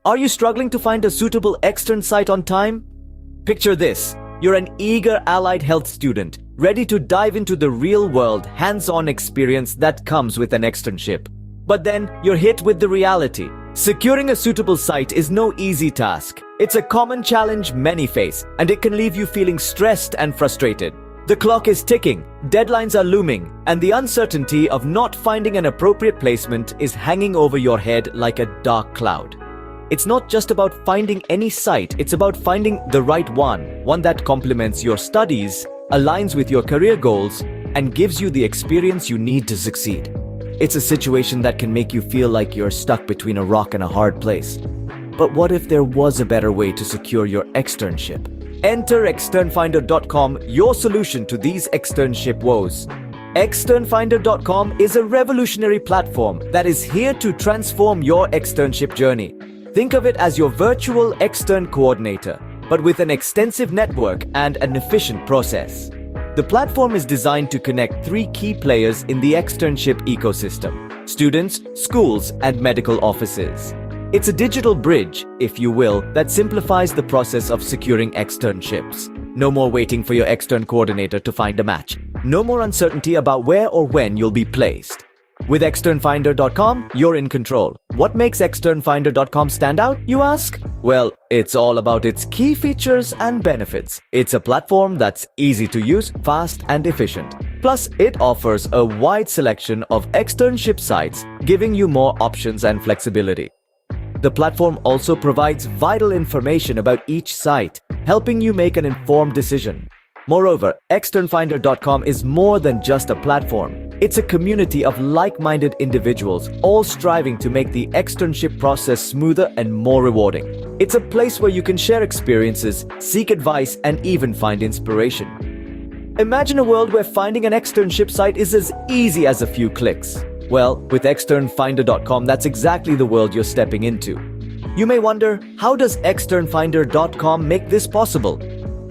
Are you struggling to find a suitable extern site on time? Picture this. You're an eager allied health student, ready to dive into the real-world, hands-on experience that comes with an externship. But then, you're hit with the reality. Securing a suitable site is no easy task. It's a common challenge many face, and it can leave you feeling stressed and frustrated. The clock is ticking, deadlines are looming, and the uncertainty of not finding an appropriate placement is hanging over your head like a dark cloud. It's not just about finding any site, it's about finding the right one that complements your studies, aligns with your career goals, and gives you the experience you need to succeed. It's a situation that can make you feel like you're stuck between a rock and a hard place. But what if there was a better way to secure your externship? Enter externfinder.com, your solution to these externship woes. Externfinder.com is a revolutionary platform that is here to transform your externship journey. Think of it as your virtual extern coordinator, but with an extensive network and an efficient process. The platform is designed to connect three key players in the externship ecosystem: students, schools, and medical offices. It's a digital bridge, if you will, that simplifies the process of securing externships. No more waiting for your extern coordinator to find a match. No more uncertainty about where or when you'll be placed. With externfinder.com, you're in control. What makes externfinder.com stand out, you ask? Well, it's all about its key features and benefits. It's a platform that's easy to use, fast, and efficient. Plus, it offers a wide selection of externship sites, giving you more options and flexibility. The platform also provides vital information about each site, helping you make an informed decision. Moreover, externfinder.com is more than just a platform. It's a community of like-minded individuals, all striving to make the externship process smoother and more rewarding. It's a place where you can share experiences, seek advice, and even find inspiration. Imagine a world where finding an externship site is as easy as a few clicks. Well, with externfinder.com, that's exactly the world you're stepping into. You may wonder, how does externfinder.com make this possible?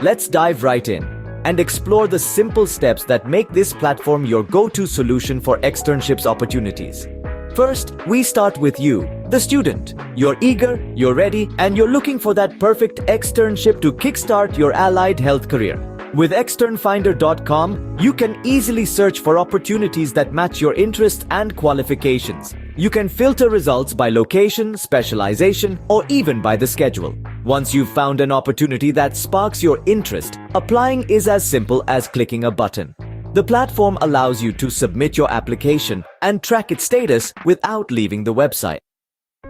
Let's dive right in and explore the simple steps that make this platform your go-to solution for externships opportunities. First, we start with you, the student. You're eager, you're ready, and you're looking for that perfect externship to kickstart your allied health career. With externfinder.com, you can easily search for opportunities that match your interests and qualifications. You can filter results by location, specialization, or even by the schedule. Once you've found an opportunity that sparks your interest, applying is as simple as clicking a button. The platform allows you to submit your application and track its status without leaving the website.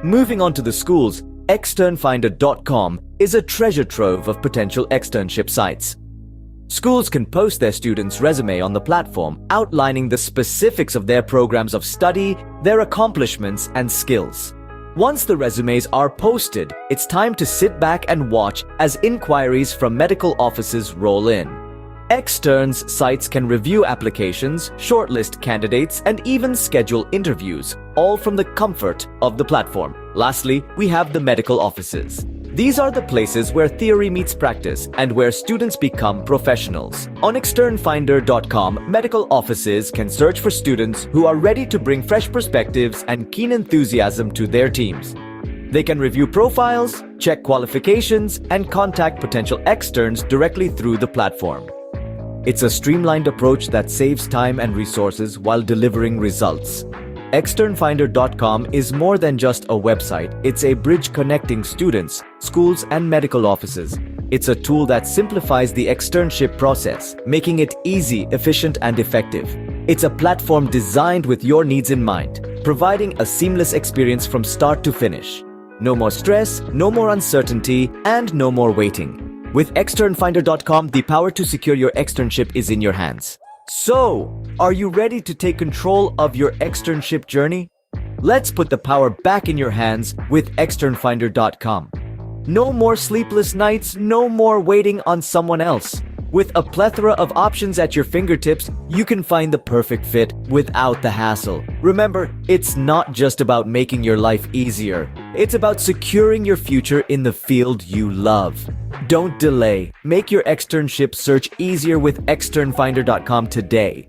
Moving on to the schools, externfinder.com is a treasure trove of potential externship sites. Schools can post their students' resume on the platform, outlining the specifics of their programs of study, their accomplishments, and skills. Once the resumes are posted, it's time to sit back and watch as inquiries from medical offices roll in. Extern's sites can review applications, shortlist candidates, and even schedule interviews, all from the comfort of the platform. Lastly, we have the medical offices. These are the places where theory meets practice and where students become professionals. On externfinder.com, medical offices can search for students who are ready to bring fresh perspectives and keen enthusiasm to their teams. They can review profiles, check qualifications, and contact potential externs directly through the platform. It's a streamlined approach that saves time and resources while delivering results. Externfinder.com is more than just a website. It's a bridge connecting students, schools, and medical offices. It's a tool that simplifies the externship process, making it easy, efficient, and effective. It's a platform designed with your needs in mind, providing a seamless experience from start to finish. No more stress, no more uncertainty, and no more waiting. With externfinder.com, the power to secure your externship is in your hands. So, are you ready to take control of your externship journey? Let's put the power back in your hands with externfinder.com. No more sleepless nights, no more waiting on someone else. With a plethora of options at your fingertips, you can find the perfect fit without the hassle. Remember, it's not just about making your life easier. It's about securing your future in the field you love. Don't delay. Make your externship search easier with externfinder.com today.